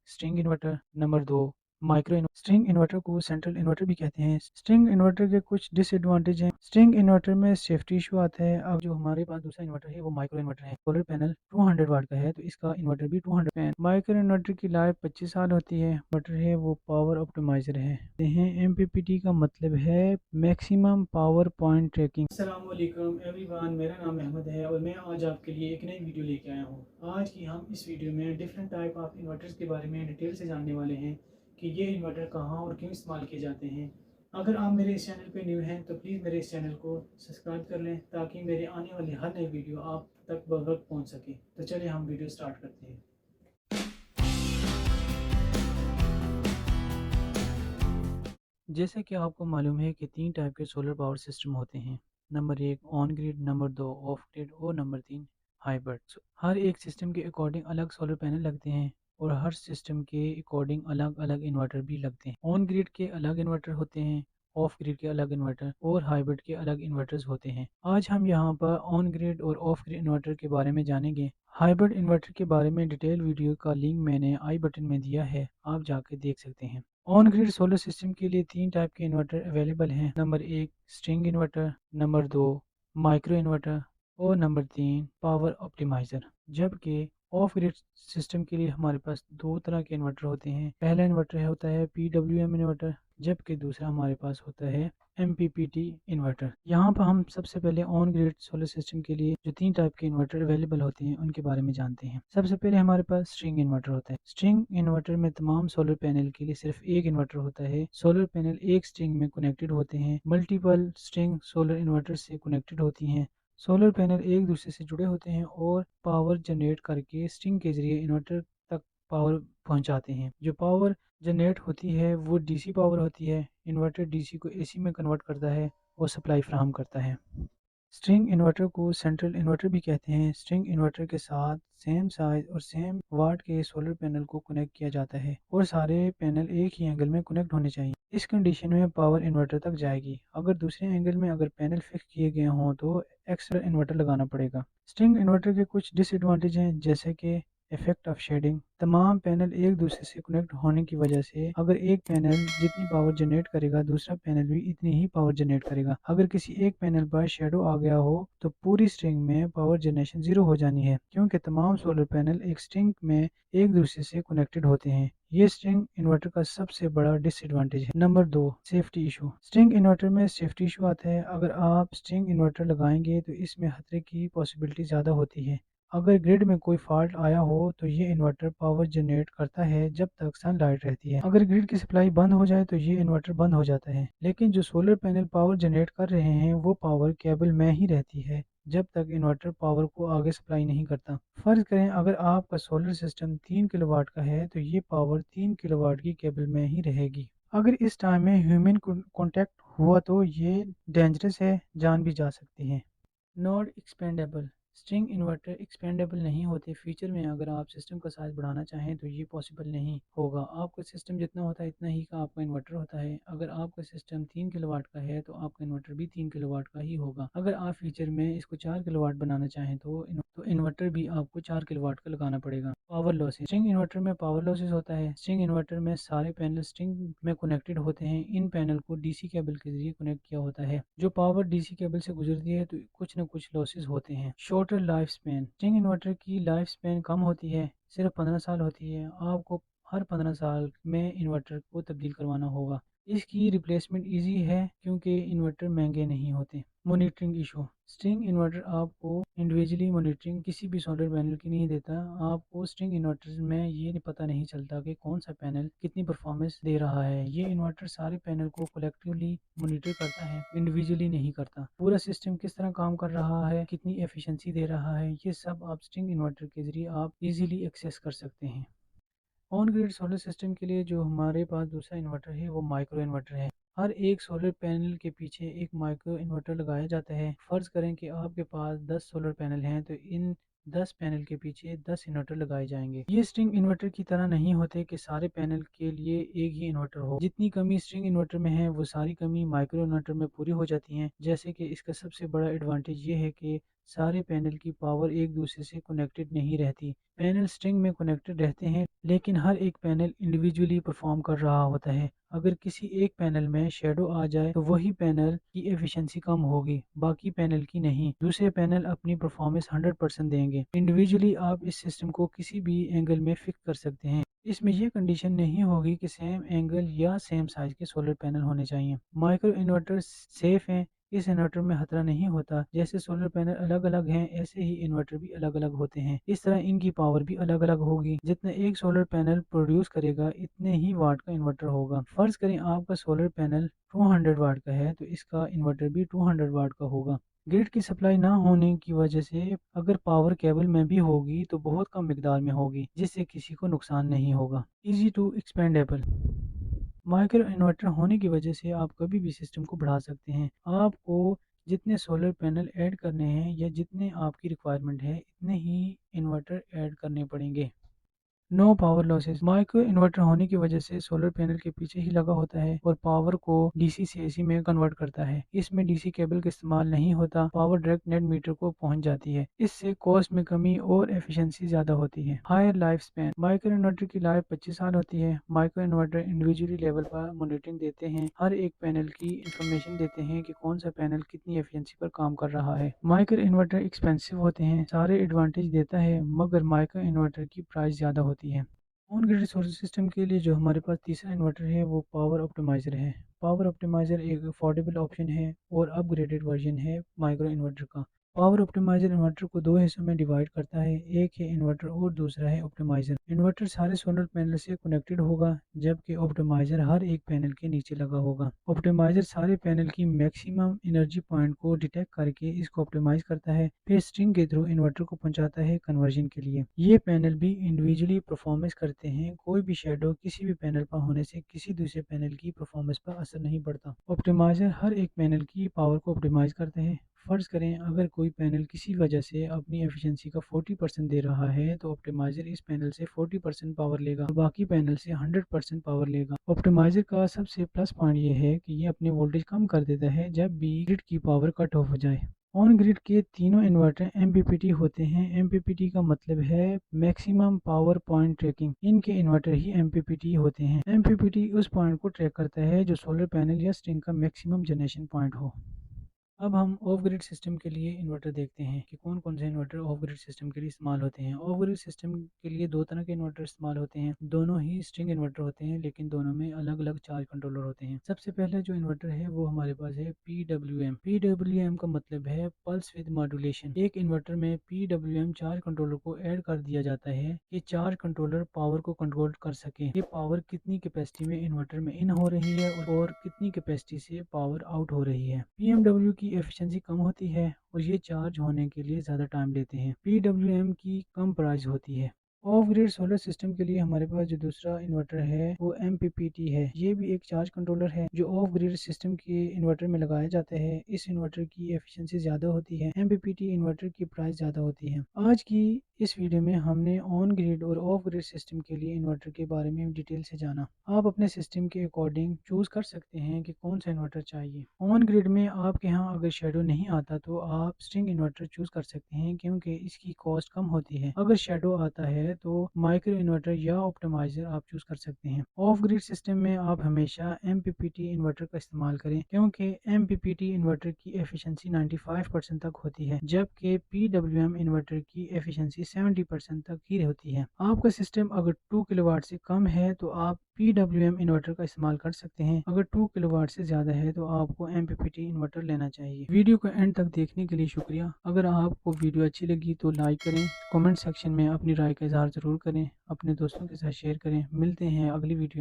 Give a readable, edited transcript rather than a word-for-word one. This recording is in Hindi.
String inverter. Number 2 string inverter को सेंट्रल इन्वर्टर भी कहते हैं। स्ट्रिंग इन्वर्टर के कुछ डिसएडवांटेज हैं। स्ट्रिंग इन्वर्टर में सेफ्टी इशू आता है। अब जो हमारे पास दूसरा इन्वर्टर है वो माइक्रो इन्वर्टर है। सोलर पैनल 200 वाट का है तो इसका इन्वर्टर भी 200 है। माइक्रो इन्वर्टर की लाइफ 25 साल होती है। इन्वर्टर है वो पावर ऑप्टिमाइजर है। एमपीपीटी का मतलब है मैक्सिमम पावर पॉइंट ट्रैकिंग। अस्सलाम वालेकुम एवरीवन, मेरा नाम अहमद है और मैं आज आपके लिए एक नई वीडियो लेके आया हूँ। आज की हम इस वीडियो में डिफरेंट टाइप ऑफ इन्वर्टर्स के बारे में डिटेल से जानने वाले हैं कि ये इन्वर्टर कहाँ और क्यों इस्तेमाल किए जाते हैं। अगर आप मेरे इस चैनल पे न्यू हैं तो प्लीज़ मेरे इस चैनल को सब्सक्राइब कर लें ताकि मेरे आने वाली हर नई वीडियो आप तक बवक्त पहुँच सके। तो चलिए हम वीडियो स्टार्ट करते हैं। जैसे कि आपको मालूम है कि 3 टाइप के सोलर पावर सिस्टम होते हैं। Number 1 on grid, number 2 of grid और नंबर 3 हाइब्रिड। हर एक सिस्टम के अकॉर्डिंग अलग सोलर पैनल लगते हैं और हर सिस्टम के अकॉर्डिंग अलग अलग इन्वर्टर भी लगते हैं। ऑन ग्रिड के अलग इन्वर्टर होते हैं, ऑफ ग्रिड के अलग इन्वर्टर और हाइब्रिड के अलग इन्वर्टर्स होते हैं। आज हम यहाँ पर ऑन ग्रिड और ऑफ ग्रिड इन्वर्टर के बारे में जानेंगे। हाइब्रिड इन्वर्टर के बारे में डिटेल वीडियो का लिंक मैंने आई बटन में दिया है, आप जाके देख सकते हैं। ऑन ग्रिड सोलर सिस्टम के लिए 3 टाइप के इन्वर्टर अवेलेबल हैं। Number 1 string inverter, number 2 micro inverter और नंबर 3 पावर ऑप्टिमाइज़र। जबकि ऑफ ग्रिड सिस्टम के लिए हमारे पास 2 तरह के इन्वर्टर होते हैं। पहला इन्वर्टर होता है पीडब्ल्यूएम इन्वर्टर, जबकि दूसरा हमारे पास होता है एमपीपीटी इन्वर्टर। यहाँ पर हम सबसे पहले ऑन ग्रिड सोलर सिस्टम के लिए जो 3 टाइप के इन्वर्टर अवेलेबल होते हैं उनके बारे में जानते हैं। सबसे पहले हमारे पास स्ट्रिंग इन्वर्टर होता है। स्ट्रिंग इन्वर्टर में तमाम सोलर पैनल के लिए सिर्फ एक इन्वर्टर होता है। सोलर पैनल एक स्ट्रिंग में कनेक्टेड होते हैं। मल्टीपल स्ट्रिंग सोलर इन्वर्टर से कनेक्टेड होती हैं। सोलर पैनल एक दूसरे से जुड़े होते हैं और पावर जनरेट करके स्ट्रिंग के जरिए इन्वर्टर तक पावर पहुंचाते हैं। जो पावर जनरेट होती है वो डीसी पावर होती है। इन्वर्टर डीसी को एसी में कन्वर्ट करता है और सप्लाई फ्राहम करता है। स्ट्रिंग इन्वर्टर को सेंट्रल इन्वर्टर भी कहते हैं। स्ट्रिंग इन्वर्टर के साथ सेम साइज और सेम वाट के सोलर पैनल को कनेक्ट किया जाता है और सारे पैनल एक ही एंगल में कनेक्ट होने चाहिए। इस कंडीशन में पावर इन्वर्टर तक जाएगी। अगर दूसरे एंगल में अगर पैनल फिक्स किए गए हों तो एक्स्ट्रा इन्वर्टर लगाना पड़ेगा। स्ट्रिंग इन्वर्टर के कुछ डिसएडवांटेज हैं, जैसे कि इफेक्ट ऑफ शेडिंग। तमाम पैनल एक दूसरे से कनेक्ट होने की वजह से अगर एक पैनल जितनी पावर जनरेट करेगा दूसरा पैनल भी इतनी ही पावर जनरेट करेगा। अगर किसी एक पैनल पर शेडो आ गया हो तो पूरी स्ट्रिंग में पावर जनरेशन जीरो हो जानी है, क्योंकि तमाम सोलर पैनल एक स्ट्रिंग में एक दूसरे से कनेक्टेड होते हैं। ये स्ट्रिंग इन्वर्टर का सबसे बड़ा डिसएडवांटेज है। Number 2 safety issue. String inverter में सेफ्टी इशू आता है। अगर आप स्ट्रिंग इन्वर्टर लगाएंगे तो इसमें खतरे की पॉसिबिलिटी ज़्यादा होती है। अगर ग्रिड में कोई फॉल्ट आया हो तो ये इन्वर्टर पावर जनरेट करता है जब तक सनलाइट रहती है। अगर ग्रिड की सप्लाई बंद हो जाए तो ये इन्वर्टर बंद हो जाता है। लेकिन जो सोलर पैनल पावर जनरेट कर रहे हैं वो पावर केबल में ही रहती है जब तक इन्वर्टर पावर को आगे सप्लाई नहीं करता। फर्ज करें अगर आपका सोलर सिस्टम 3 किलोवाट का है तो ये पावर 3 किलोवाट की केबल में ही रहेगी। अगर इस टाइम में ह्यूमन कॉन्टेक्ट हुआ तो ये डेंजरस है, जान भी जा सकती है। Not expandable. String inverter expandable नहीं होते। फ्यूचर में अगर आप सिस्टम का साइज बढ़ाना चाहें तो ये पॉसिबल नहीं होगा। आपका सिस्टम जितना होता है इतना ही का आपका इन्वर्टर होता है। अगर आपका सिस्टम 3 किलोवाट का है तो आपका इन्वर्टर भी 3 किलोवाट का ही होगा। अगर आप फ्यूचर में इसको 4 किलोवाट बनाना चाहें तो इन्वर्टर भी आपको 4 किलोवाट का लगाना पड़ेगा। Power losses. स्ट्रिंग इन्वर्टर में पावर लॉसेस होता है। स्ट्रिंग इन्वर्टर में सारे पैनल स्ट्रिंग में कनेक्टेड होते हैं। इन पैनल को डीसी केबल के जरिए कनेक्ट किया होता है। जो पावर डीसी केबल से गुजरती है तो कुछ न कुछ लॉसेस होते हैं। Shorter life span. String inverter की लाइफ स्पैन कम होती है, सिर्फ 15 साल होती है। आपको हर 15 साल में इन्वर्टर को तब्दील करवाना होगा। इसकी रिप्लेसमेंट इजी है क्योंकि इन्वर्टर महंगे नहीं होते। Monitoring issue. स्ट्रिंग इन्वर्टर आपको इंडिविजुअली मॉनिटरिंग किसी भी सोलर पैनल की नहीं देता। आपको स्ट्रिंग इन्वर्टर में ये पता नहीं चलता कि कौन सा पैनल कितनी परफॉर्मेंस दे रहा है। ये इन्वर्टर सारे पैनल को कलेक्टिवली मॉनिटर करता है, इंडिविजुअली नहीं करता। पूरा सिस्टम किस तरह काम कर रहा है, कितनी एफिशिएंसी दे रहा है, ये सब आप स्ट्रिंग इन्वर्टर के जरिए आप इजीली एक्सेस कर सकते हैं। ऑन ग्रिड सोलर सिस्टम के लिए जो हमारे पास दूसरा इन्वर्टर है वो माइक्रो इन्वर्टर है। हर एक सोलर पैनल के पीछे एक माइक्रो इन्वर्टर लगाया जाता है। फ़र्ज़ करें कि आपके पास 10 सोलर पैनल हैं तो इन 10 पैनल के पीछे 10 इन्वर्टर लगाए जाएंगे। ये स्ट्रिंग इन्वर्टर की तरह नहीं होते कि सारे पैनल के लिए एक ही इन्वर्टर हो। जितनी कमी स्ट्रिंग इन्वर्टर में है वो सारी कमी माइक्रो इन्वर्टर में पूरी हो जाती हैं। जैसे कि इसका सबसे बड़ा एडवांटेज ये है कि सारे पैनल की पावर एक दूसरे से कनेक्टेड नहीं रहती। पैनल स्ट्रिंग में कनेक्टेड रहते हैं, लेकिन हर एक पैनल इंडिविजुअली परफॉर्म कर रहा होता है। अगर किसी एक पैनल में शेडो आ जाए तो वही पैनल की एफिशिएंसी कम होगी, बाकी पैनल की नहीं। दूसरे पैनल अपनी परफॉर्मेंस 100% देंगे। इंडिविजुअली आप इस सिस्टम को किसी भी एंगल में फिक्स कर सकते हैं। इसमें यह कंडीशन नहीं होगी कि सेम एंगल या सेम साइज के सोलर पैनल होने चाहिए। माइक्रो इन्वर्टर सेफ हैं। इस इन्वर्टर में खतरा नहीं होता। जैसे सोलर पैनल अलग अलग हैं, ऐसे ही इन्वर्टर भी अलग अलग होते हैं। इस तरह इनकी पावर भी अलग अलग होगी। जितना एक सोलर पैनल प्रोड्यूस करेगा, इतने ही वाट का इन्वर्टर होगा। फर्ज करें आपका सोलर पैनल 200 वाट का है, तो इसका इन्वर्टर भी 200 वाट का होगा। ग्रिड की सप्लाई ना होने की वजह से अगर पावर केबल में भी होगी तो बहुत कम मिकदार में होगी, जिससे किसी को नुकसान नहीं होगा। Easy to expandable. Micro inverter होने की वजह से आप कभी भी सिस्टम को बढ़ा सकते हैं। आपको जितने सोलर पैनल ऐड करने हैं या जितने आपकी रिक्वायरमेंट है, इतने ही इन्वर्टर ऐड करने पड़ेंगे। No power losses. Micro inverter होने की वजह से सोलर पैनल के पीछे ही लगा होता है और पावर को डीसी से एसी में कन्वर्ट करता है। इसमें डीसी केबल का इस्तेमाल नहीं होता। पावर डायरेक्ट नेट मीटर को पहुंच जाती है। इससे कॉस्ट में कमी और एफिशिएंसी ज्यादा होती है। Higher life span. Micro inverter की लाइफ 25 साल होती है। माइक्रो इन्वर्टर इंडिविजुअली लेवल पर मॉनिटरिंग देते हैं। हर एक पैनल की इंफॉर्मेशन देते हैं कि कौन सा पैनल कितनी एफिशिएंसी पर काम कर रहा है। माइक्रो इन्वर्टर एक्सपेंसिव होते हैं, सारे एडवांटेज देता है, मगर माइक्रो इन्वर्टर की प्राइस ज़्यादा होती है। ऑन ग्रिड सोलर सिस्टम के लिए जो हमारे पास तीसरा इन्वर्टर है वो पावर ऑप्टिमाइज़र है। पावर ऑप्टिमाइज़र एक अफोर्डेबल ऑप्शन है और अपग्रेडेड वर्जन है माइक्रो इन्वर्टर का। पावर ऑप्टिमाइज़र इन्वर्टर को दो हिस्सों में डिवाइड करता है, एक है इन्वर्टर और दूसरा है ऑप्टिमाइज़र। इन्वर्टर सारे सोलर पैनल से कनेक्टेड होगा, जबकि ऑप्टिमाइज़र हर एक पैनल के नीचे लगा होगा। ऑप्टिमाइज़र सारे पैनल की मैक्सिमम एनर्जी पॉइंट को डिटेक्ट करके इसको ऑप्टिमाइज करता है, फिर स्ट्रिंग के थ्रू इन्वर्टर को पहुंचाता है कन्वर्जन के लिए। ये पैनल भी इंडिविजुअली परफॉर्मेंस करते हैं। कोई भी शेडो किसी भी पैनल पर होने से किसी दूसरे पैनल की परफॉर्मेंस पर असर नहीं पड़ता। ऑप्टिमाइज़र हर एक पैनल की पावर को ऑप्टिमाइज करते हैं। फ़र्ज़ करें अगर कोई पैनल किसी वजह से अपनी एफिशिएंसी का 40% दे रहा है, तो ऑप्टिमाइज़र इस पैनल से 40% पावर लेगा और बाकी पैनल से 100% पावर लेगा। ऑप्टिमाइज़र का सबसे प्लस पॉइंट ये है कि ये अपनी वोल्टेज कम कर देता है जब भी ग्रिड की पावर कट ऑफ हो जाए। ऑन ग्रिड के तीनों इन्वर्टर एमपीपीटी होते हैं। एमपीपीटी का मतलब है मैक्सिमम पावर पॉइंट ट्रैकिंग। इनके इन्वर्टर ही एमपीपीटी होते हैं। एमपीपीटी उस पॉइंट को ट्रैक करता है जो सोलर पैनल या स्ट्रिंग का मैक्सिमम जनरेशन पॉइंट हो। अब हम ऑफ ग्रिड सिस्टम के लिए इन्वर्टर देखते हैं कि कौन कौन से इन्वर्टर ऑफ ग्रिड सिस्टम के लिए इस्तेमाल होते हैं। ऑफ ग्रिड सिस्टम के लिए दो तरह के इन्वर्टर इस्तेमाल होते हैं। दोनों ही स्ट्रिंग इन्वर्टर होते हैं, लेकिन दोनों में अलग अलग चार्ज कंट्रोलर होते हैं। सबसे पहले जो इन्वर्टर है वो हमारे पास है PWM। PWM का मतलब है पल्स विद मॉड्यूलेशन। एक इन्वर्टर में PWM चार्ज कंट्रोलर को ऐड कर दिया जाता है। ये चार्ज कंट्रोलर पावर को कंट्रोल कर सके। ये पावर कितनी कैपेसिटी में इन्वर्टर में इन हो रही है और कितनी कैपेसिटी से पावर आउट हो रही है। PMW की एफिशिएंसी कम होती है और ये चार्ज होने के लिए ज़्यादा टाइम लेते हैं। PWM की कम प्राइस होती है। ऑफ ग्रिड सोलर सिस्टम के लिए हमारे पास जो दूसरा इन्वर्टर है वो MPPT है। ये भी एक चार्ज कंट्रोलर है जो ऑफ ग्रिड सिस्टम के इन्वर्टर में लगाया जाता है। इस इन्वर्टर की एफिशिएंसी ज़्यादा होती है। MPPT इन्वर्टर की प्राइस ज़्यादा होती है। आज की इस वीडियो में हमने ऑन ग्रिड और ऑफ ग्रिड सिस्टम के लिए इन्वर्टर के बारे में डिटेल से जाना। आप अपने सिस्टम के अकॉर्डिंग चूज कर सकते हैं कि कौन सा इन्वर्टर चाहिए। ऑन ग्रिड में आपके यहाँ अगर शेडो नहीं आता तो आप स्ट्रिंग इन्वर्टर चूज कर सकते हैं, क्योंकि इसकी कॉस्ट कम होती है। अगर शेडो आता है तो माइक्रो इन्वर्टर या ऑप्टिमाइजर आप चूज कर सकते हैं। ऑफ ग्रिड सिस्टम में आप हमेशा MPPT इन्वर्टर का इस्तेमाल करें, क्योंकि MPPT इन्वर्टर की एफिशिएंसी 95% तक होती है, जबकि PWM इन्वर्टर की एफिशिएंसी 70% तक ही होती है। आपका सिस्टम अगर 2 किलोवाट से कम है तो आप PWM इन्वर्टर का इस्तेमाल कर सकते हैं। अगर 2 किलोवाट से ज़्यादा है तो आपको MPPT इन्वर्टर लेना चाहिए। वीडियो को एंड तक देखने के लिए शुक्रिया। अगर आपको वीडियो अच्छी लगी तो लाइक करें, कमेंट सेक्शन में अपनी राय का इजहार ज़रूर करें, अपने दोस्तों के साथ शेयर करें। मिलते हैं अगली वीडियो।